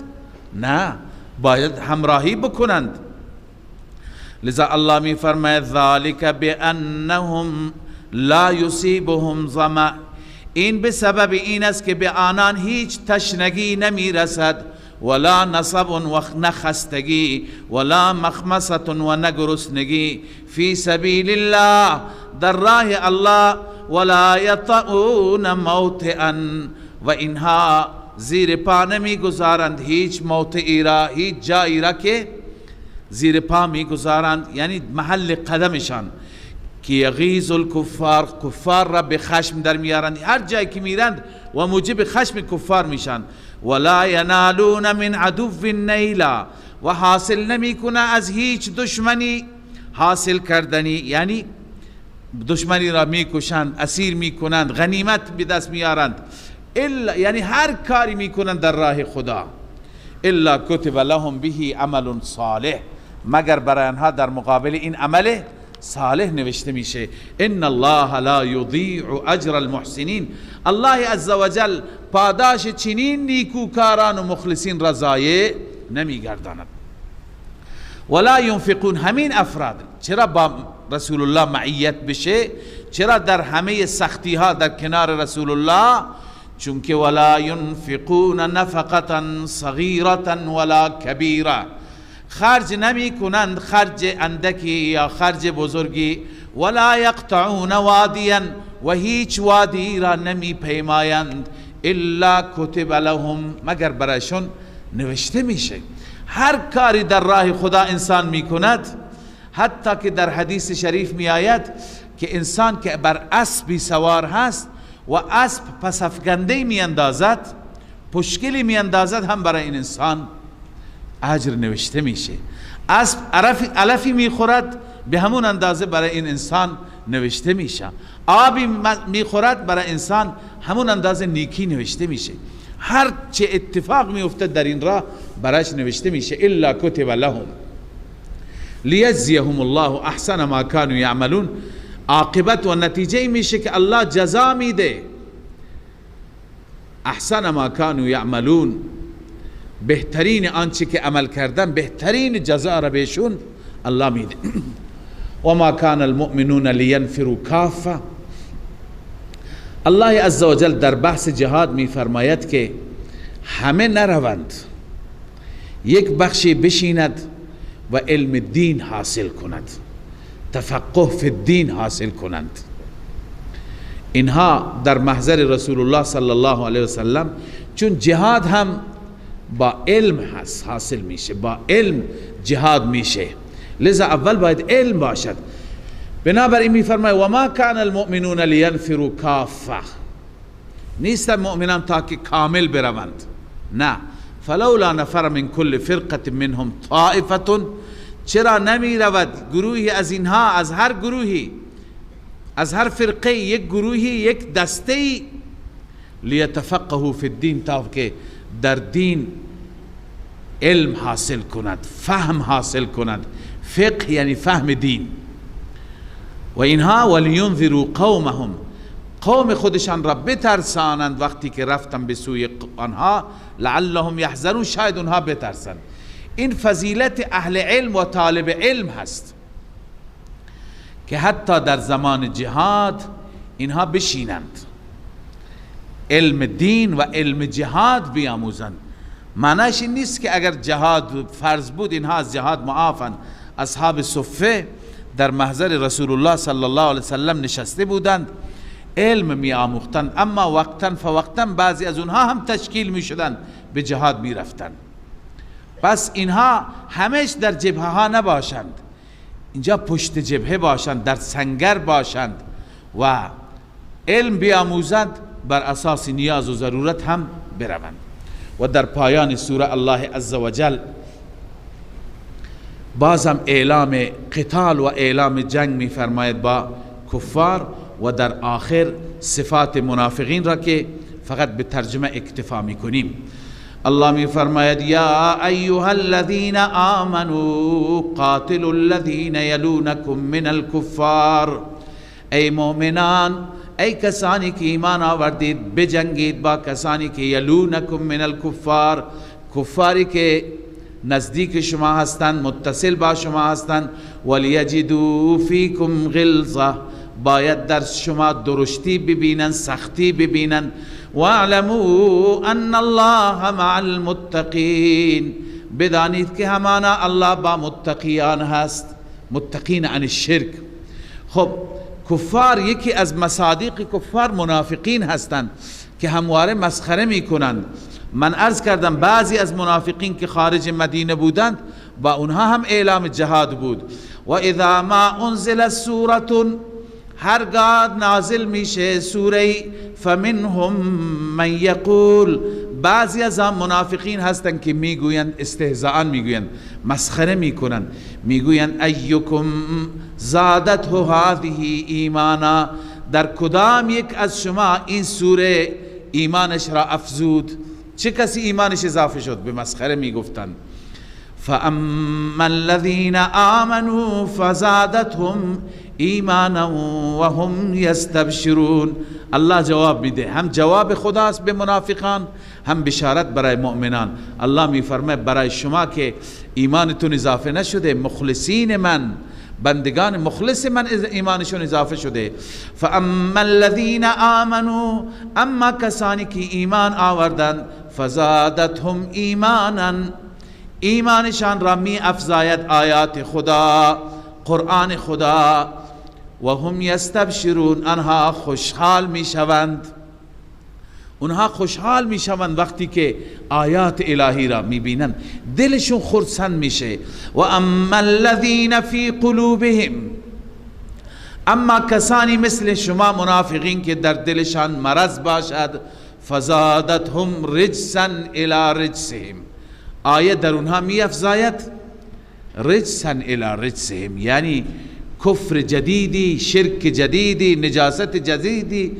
نه، باید همراهی بکنند. لذا الله می فرماید ذالک بانهم لا یصیبهم ظمأ، این به سبب این است که به آنان هیچ تشنگی نمی رسد، ولا نصب و نخستگی، ولا مخمصه و نگرسنگی، فی سبیل الله، در راه الله، ولا یطؤون موطئا، و اینها زیر پا نمی گذارند هیچ موطئی را، هیچ جایی را که زیر پا می گذارند، یعنی محل قدمشان، که یغیظ الکفار، کفار را به خشم در میارند، هر جایی که میرند و موجب خشم کفار میشن. ولا ینالون من عدو نیلا، و حاصل نمی کنه از هیچ دشمنی حاصل کردنی، یعنی دشمنی را میکشند، اسیر میکنند، غنیمت به دست میارند، الا یعنی هر کاری میکنند در راه خدا، الا کتب لهم به عمل صالح، مگر برای آنها در مقابل این عمل صالح نوشته میشه. ان الله لا یضیع اجر المحسنین، الله عزوجل پاداش چنین نیکوکاران و مخلصین را ضایع نمیگرداند. ولا ينفقون، همین افراد چرا با رسول الله معیت بشه، چرا در همه سختی ها در کنار رسول الله، چونکه ولا ينفقون نفقه صغیرة ولا کبیره، خرج نمی کنند خرج اندکی یا خرج بزرگی، ولا یقطعون وادیا، و هیچ وادی را نمی پیمایند، الا کتب لهم، مگر برایشون نوشته میشه. هر کاری در راه خدا انسان می کند، حتی که در حدیث شریف می آید که انسان که بر اسبی سوار هست و اسب پس افگنده می اندازد، پشکلی می اندازد، هم برای این انسان اجر نوشته میشه. اسب علفی میخورد، به همون اندازه برای این انسان نوشته میشه. آبی میخورد، برای انسان همون اندازه نیکی نوشته میشه. هر چه اتفاق میافتد در این راه برایش نوشته میشه. الا کتب لهم لیجزیهم الله احسن ما كانوا یعملون، عاقبت و نتیجه میشه که الله جزا میده. احسن ما كانوا یعملون، بهترین آنچه که عمل کردن، بهترین جزا را بهشون الله میده. و ما کان المؤمنون لینفروا کافه، الله عزوجل در بحث جهاد میفرماید که همه نروند، یک بخشی بشیند و علم دین حاصل کند، تفقه فی الدین حاصل کنند. اینها در محضر رسول الله صلی الله علیه وسلم، چون جهاد هم با علم حاصل میشه، با علم جهاد میشه، لذا اول باید علم باشد. بنابراین میفرماید و ما کان المؤمنون لینفروا کافه، نیست مؤمنان تا که کامل بروند، نه. فلولا نفر من کل فرقه منهم طائفه، چرا نمی رود گروهی از اینها، از هر گروهی، از هر فرقه یک گروهی، یک دسته، لیتفقهوا فی الدین، تا که در دین علم حاصل کند، فهم حاصل کند. فقه یعنی فهم دین. و اینها ولینذروا قومهم، قوم خودشان را بترسانند وقتی که رفتن به سوی آنها، لعلهم یحذرون، شاید اونها بترسند. این فضیلت اهل علم و طالب علم هست که حتی در زمان جهاد اینها بشینند، علم دین و علم جهاد بیاموزند. معنیش این نیست که اگر جهاد فرض بود اینها از جهاد معافند. اصحاب صفه در محضر رسول الله صلی الله علیه وسلم نشسته بودند، علم می آموختند، اما وقتا فوقتا بعضی از اونها هم تشکیل می شدند، به جهاد می رفتند. پس اینها همش در جبهه ها نباشند، اینجا پشت جبهه باشند، در سنگر باشند و علم بیاموزند، بر اساس نیاز و ضرورت هم بروند. و در پایان سوره الله عزوجل بازم اعلام قتال و اعلام جنگ می فرماید با کفار، و در آخر صفات منافقین را که فقط به ترجمه اکتفا می کنیم. الله می فرماید یا ایها الذین آمنوا قاتلوا الذین یلونکم من الکفار، ای مؤمنان، ای کسانی که ایمان آوردید بجنگید با کسانی که یلونکم من الکفار، کفاری که نزدیک شما هستند، متصل با شما هستند، ولیجدوا فیکم غلظه، باید در شما درشتی ببینن، سختی ببینن. واعلموا ان الله مع المتقین، بدانید که همانا الله با متقیان هست، متقین عن الشرک. خب کفار، یکی از مصادیق کفار منافقین هستند که همواره مسخره می کنند. من عرض کردم بعضی از منافقین که خارج مدینه بودند با اونها هم اعلام جهاد بود. و اذا ما انزل سوره، هرگاه نازل میشه سوره، فمنهم من یقول، بعضی از هم منافقین هستند که میگویند، استهزاء میگویند، مسخره میکنند، میگویند ایکم زادته هذه ایمانا، در کدام یک از شما این سوره ایمانش را افزود؟ چه کسی ایمانش اضافه شد؟ به مسخره میگفتند. فاما الذین آمنوا فزادتهم ایمانا وهم یستبشرون. الله جواب میده، هم جواب خداست به منافقان، هم بشارت برای مؤمنان. الله میفرماید برای شما که ایمانتون اضافه نشده، مخلصین من، بندگان مخلص من ایمانشون اضافه شده. فاما الذین آمنوا، اما کسانی که ایمان آوردند، فزادتهم ایمانا، ایمانشان را می افزاید آیات خدا، قرآن خدا. و هم یستبشرون، آنها خوشحال می شوند، اونها خوشحال می شوند وقتی که آیات الهی را می بینند، دلشون خرسند میشه. و اما الذین فی قلوبهم، اما کسانی مثل شما منافقین که در دلشان مرض باشد، فزادتهم رجسا الی رجسهم، آیه در اونها می افزاید رجسا الی رجسهم، یعنی کفر جدیدی، شرک جدیدی، نجاست جدیدی،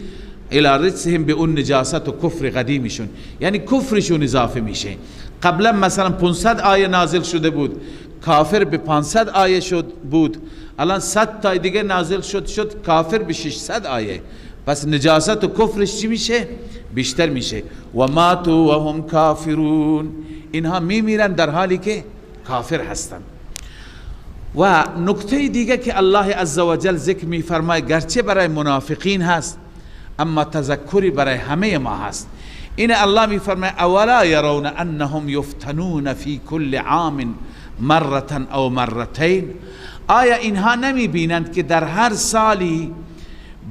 الی رجسهم، به اون نجاست و کفر قدیمیشون، یعنی کفرشون اضافه میشه. قبلا مثلا 500 آیه نازل شده بود، کافر به 500 آیه شد بود، الان 100 تا دیگه نازل شد کافر به 600 آیه، پس نجاست و کفرش چی میشه؟ بیشتر میشه. و ماتوا و هم کافرون، اینها میمیرن در حالی که کافر هستند. و نکته دیگه که الله عزوجل ذکر میفرماید، گرچه برای منافقین هست اما تذکری برای همه ما هست. این الله میفرماید اولا یرون انهم یفتنون فی کل عام مرة او مرتين، آیا اینها نمی بینند که در هر سالی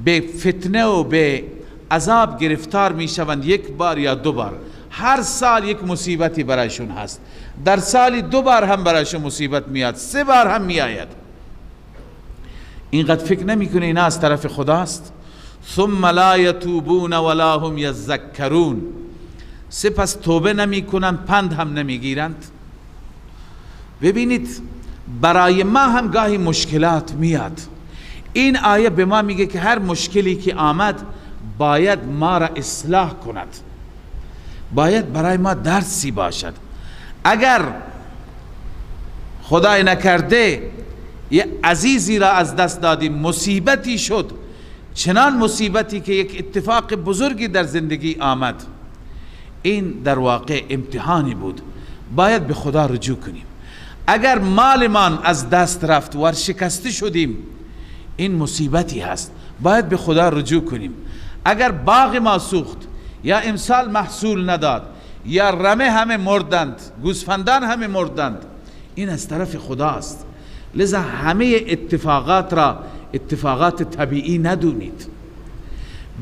به فتنه و به عذاب گرفتار می شوند، یک بار یا دو بار، هر سال یک مصیبتی برایشون هست، در سالی 2 بار هم برایشون مصیبت میاد، 3 بار هم میآید. اینقدر فکر نمیکنه اینا از طرف خداست؟ ثم لا یتوبون ولا هم یذکرون، سپس توبه نمیکنند، پند هم نمیگیرند. ببینید برای ما هم گاهی مشکلات میاد، این آیه به ما میگه که هر مشکلی که آمد باید ما را اصلاح کند، باید برای ما درسی باشد. اگر خدای نکرده یه عزیزی را از دست دادیم، مصیبتی شد، چنان مصیبتی که یک اتفاق بزرگی در زندگی آمد. این در واقع امتحانی بود، باید به خدا رجوع کنیم. اگر مالمان از دست رفت، ورشکسته شدیم، این مصیبتی هست، باید به خدا رجوع کنیم. اگر باغ ما سوخت، یا امسال محصول نداد، یا رمه همه مردند، گوسفندان همه مردند، این از طرف خداست. لذا همه اتفاقات را اتفاقات طبیعی ندونید،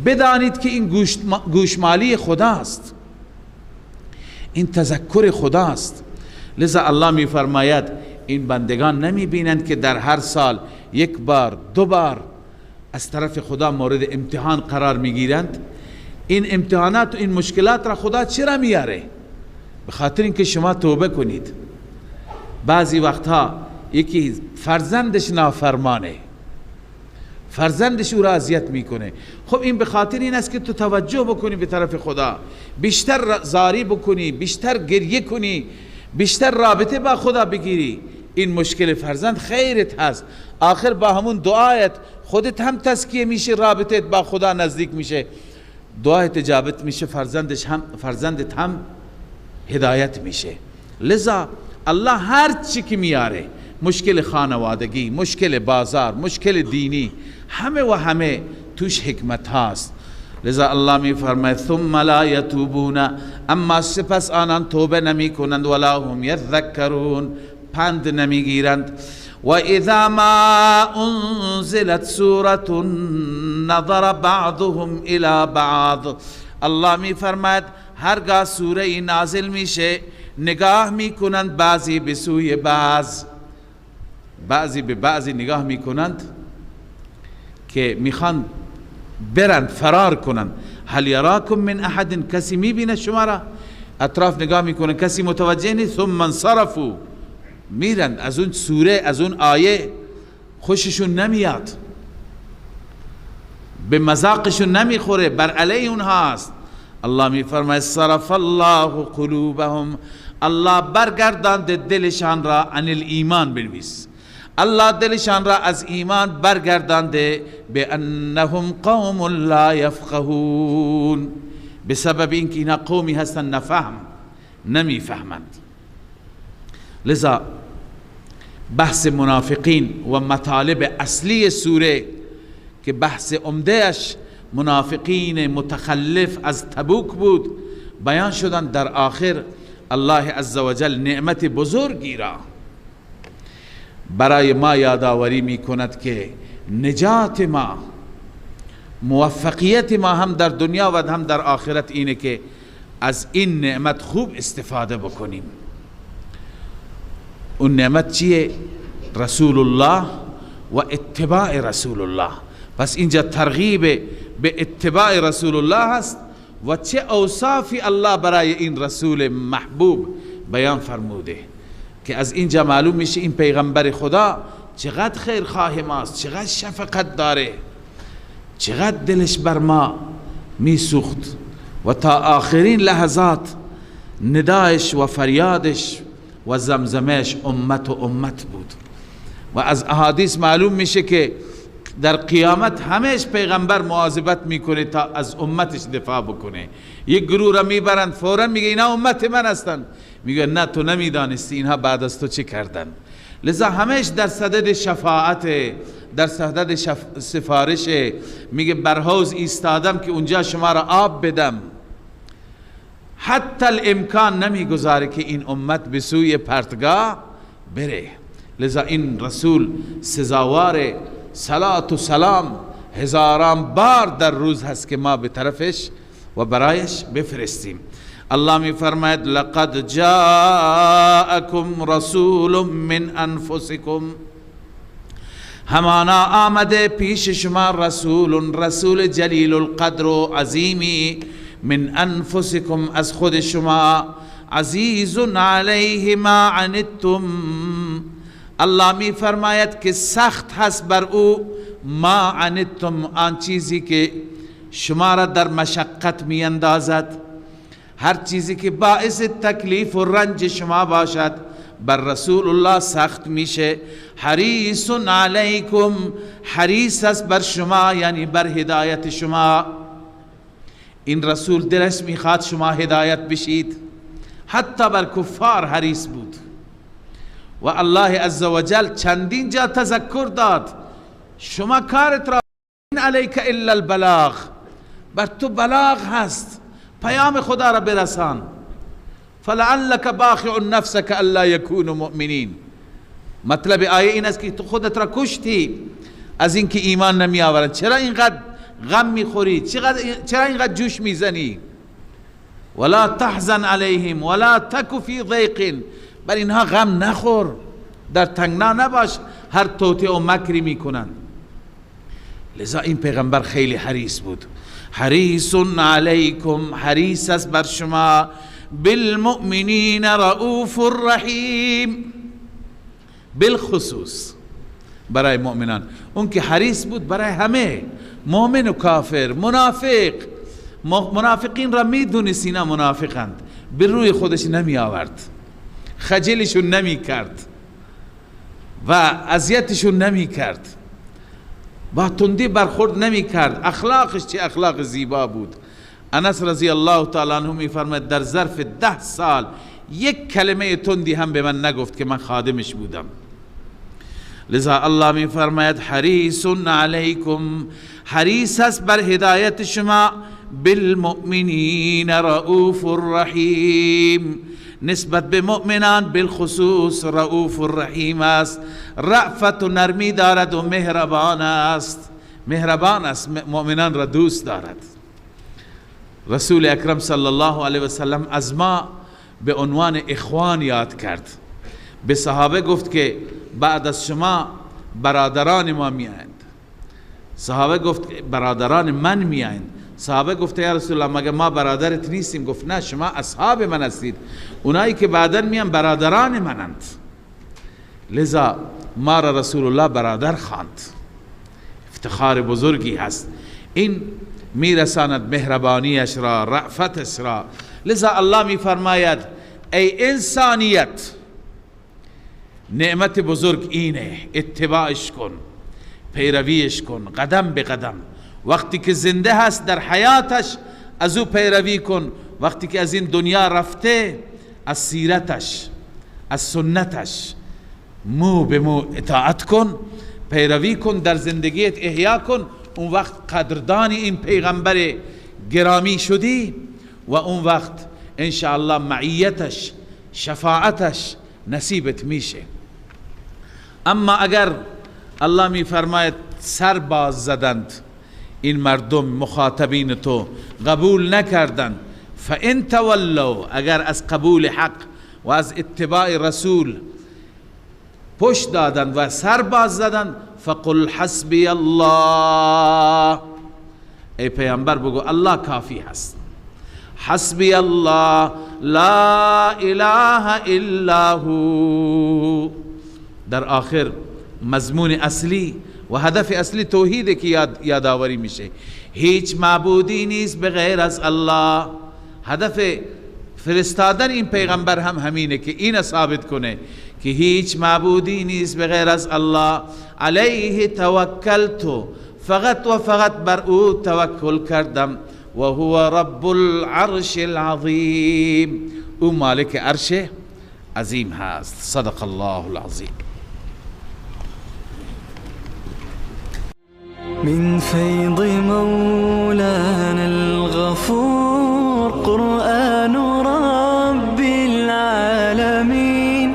بدانید که این گوشمالی خداست، این تذکر خداست. لذا الله می فرماید این بندگان نمی بینند که در هر سال یک بار دو بار از طرف خدا مورد امتحان قرار می گیرند؟ این امتحانات و این مشکلات را خدا چرا میاره؟ به خاطر اینکه شما توبه کنید. بعضی وقتها یکی فرزندش نافرمانه، فرزندش او را اذیت میکنه، خب این به خاطر این است که تو توجه بکنی به طرف خدا، بیشتر زاری بکنی، بیشتر گریه کنی، بیشتر رابطه با خدا بگیری. این مشکل فرزند خیرت هست، آخر با همون دعایت خودت هم تزکیه میشه، رابطت با خدا نزدیک میشه، دعایت اجابت میشه، فرزندت هم هدایت میشه. لذا الله هر چی که میاره، مشکل خانوادگی، مشکل بازار، مشکل دینی، همه و همه توش حکمت هاست. لذا الله می فرماید ثم لا یتوبون، اما سپس آنان توبه نمی کنند، ولا هم یذکرون، پند نمی گیرند. و اذا ما انزلت سورة نظر بعضهم الى بعض، الله می فرماید هرگاه سوره نازل میشه نگاه میکنند بعضی به سوی بعضی به بعضی نگاه میکنند که میخوان برند، فرار کنند. هل یراکم من احد، کسی میبینه شما را؟ اطراف نگاه میکنن، کسی متوجه نیست. ثم انصرفوا، میرند از اون سوره، از اون آیه خوششون نمیاد، به مذاقشون نمیخوره، بر علیه اونها است. الله میفرماید صرف الله قلوبهم، الله برگردانده دلشان را عن الایمان، بنویس الله دلشان را از ایمان برگردانده، به انهم قوم لا یفقهون، به سبب اینکه اینا قومی هستن نفهم، نمیفهمند. لذا بحث منافقین و مطالب اصلی سوره که بحث عمدهش منافقین متخلف از تبوک بود، بیان شدن. در آخر الله عزوجل نعمت بزرگی را برای ما یادآوری می کند که نجات ما، موفقیت ما هم در دنیا و هم در آخرت اینه که از این نعمت خوب استفاده بکنیم. اون نعمت چیه؟ رسول الله و اتباع رسول الله. پس اینجا ترغیب به اتباع رسول الله هست و چه اوصافی الله برای این رسول محبوب بیان فرموده که از اینجا معلوم میشه این پیغمبر خدا چقدر خیرخواه ماست، چقدر شفقت داره، چقدر دلش بر ما میسوخت و تا آخرین لحظات ندایش و فریادش و زمزمش امت و امت بود. و از احادیث معلوم میشه که در قیامت همش پیغمبر مواظبت میکنه تا از امتش دفاع بکنه. یک گروه را میبرند فوراً میگه اینا امت من هستند، میگه نه تو نمیدانستی اینها بعد از تو چه کردن. لذا همش در صدد شفاعت، در صدد سفارش، میگه بر حوض ایستادم که اونجا شما را آب بدم. حتی الامکان نمیگذاره که این امت به سوی پرتگاه بره. لذا این رسول سزاوار صلات و سلام هزاران بار در روز هست که ما به طرفش و برایش بفرستیم. الله می فرماید لقد جاءکم رسول من انفسکم، همانا آمده پیش شما رسول جلیل القدر و عظیمی، من انفسکم از خود شما، عزیز علیه ما عنتم، الله می فرماید که سخت هست بر او، ما عنتم آن چیزی که شما را در مشقت می اندازد، هر چیزی که باعث تکلیف و رنج شما باشد بر رسول الله سخت میشه. حریص علیکم، حریص است بر شما، یعنی بر هدایت شما. این رسول دلش میخواد شما هدایت بشید، حتی بر کفار حریص بود. و الله عزوجل چندین جا تذکر داد شما کارت را این علیک الا البلاغ، بر تو بلاغ هست، پیام خدا را برسان. فلعلک باخع نفسک الا یکونوا مؤمنین. مطلب آیه این است که تو خودت را کشتی از اینکه ایمان نمی آورند. چرا اینقدر غم میخوری؟ چرا اینقدر جوش میزنی؟ ولا تحزن علیهم ولا تک فی ضیق، بر اینها غم نخور، در تنگنا نباش، هر توطئه و مکری میکنن. لذا این پیغمبر خیلی حریص بود. حریص علیکم، حریص است بر شما. بالمؤمنین رؤوف رحیم، بالخصوص برای مؤمنان. اون که حریص بود برای همه، مؤمن و کافر، منافق. منافقین را میدونست اینا منافقند، به روی خودش نمی آورد، خجلشون نمی کرد و اذیتشون نمی کرد، با تندی برخورد نمی کرد. اخلاقش چه اخلاق زیبا بود. انس رضی الله تعالی عنه می فرماید در ظرف 10 سال یک کلمه تندی هم به من نگفت که من خادمش بودم. لذا الله می فرماید حریص علیکم، حریص است بر هدایت شما. بالمؤمنین رؤوف رحیم، نسبت به مؤمنان بالخصوص رؤوف الرحیم است. رأفت و نرمی دارد و مهربان است. مهربان است، مؤمنان را دوست دارد. رسول اکرم صلی الله علیه و سلم از ما به عنوان اخوان یاد کرد. به صحابه گفت که بعد از شما برادران ما میایند. صحابه گفت برادران من میایند. صحابه گفت یا رسول الله مگر ما برادرت نیستیم؟ گفت نه، شما اصحاب من هستید، اونایی که بعدا میان برادران منند. لذا ما را رسول الله برادر خواند، افتخار بزرگی هست. این میرساند مهربانیش را، رأفتش را. لذا الله میفرماید ای انسانیت، نعمت بزرگ اینه، اتباعش کن، پیرویش کن قدم به قدم. وقتی که زنده هست در حیاتش از او پیروی کن، وقتی که از این دنیا رفته از سیرتش، از سنتش مو به مو اطاعت کن، پیروی کن، در زندگیت احیا کن. اون وقت قدردانی این پیغمبر گرامی شدی و اون وقت انشاءالله معیتش، شفاعتش نصیبت میشه. اما اگر الله می فرماید سر باز زدند این مردم، مخاطبین تو قبول نکردند، فان تولوا، اگر از قبول حق و از اتباع رسول پشت دادند و سر باز زدند، فقل حسبی الله، ای پیامبر بگو الله کافی هست. حسبی الله لا اله الا هو. در آخر مضمون اصلی و هدف اصلی توحیده که یادآوری میشه. هیچ معبودی نیست به غیر از الله. هدف فرستادن این پیغمبر هم همینه که این ثابت کنه که هیچ معبودی نیست به غیر از الله. علیه توکلت، فقط و فقط بر او توکل کردم. و هو رب العرش العظیم، او مالک عرش عظیم هست. صدق الله العظیم. من فيض مولانا الغفور قرآن رب العالمين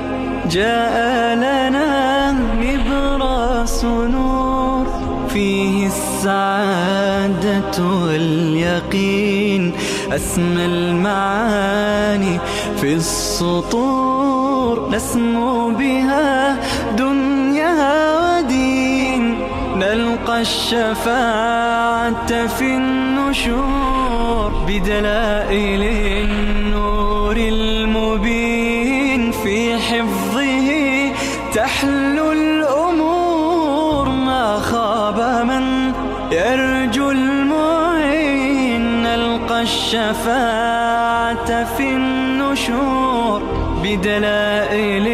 جاء لنا نبراس نور فيه السعادة واليقين أسمى المعاني في السطور نسمو بها دنيا ودين نلقى الشفاعة في النشور بدلائل النور المبين في حفظه تحلو الأمور ما خاب من يرجو المعين نلقى الشفاعة في النشور بدلائل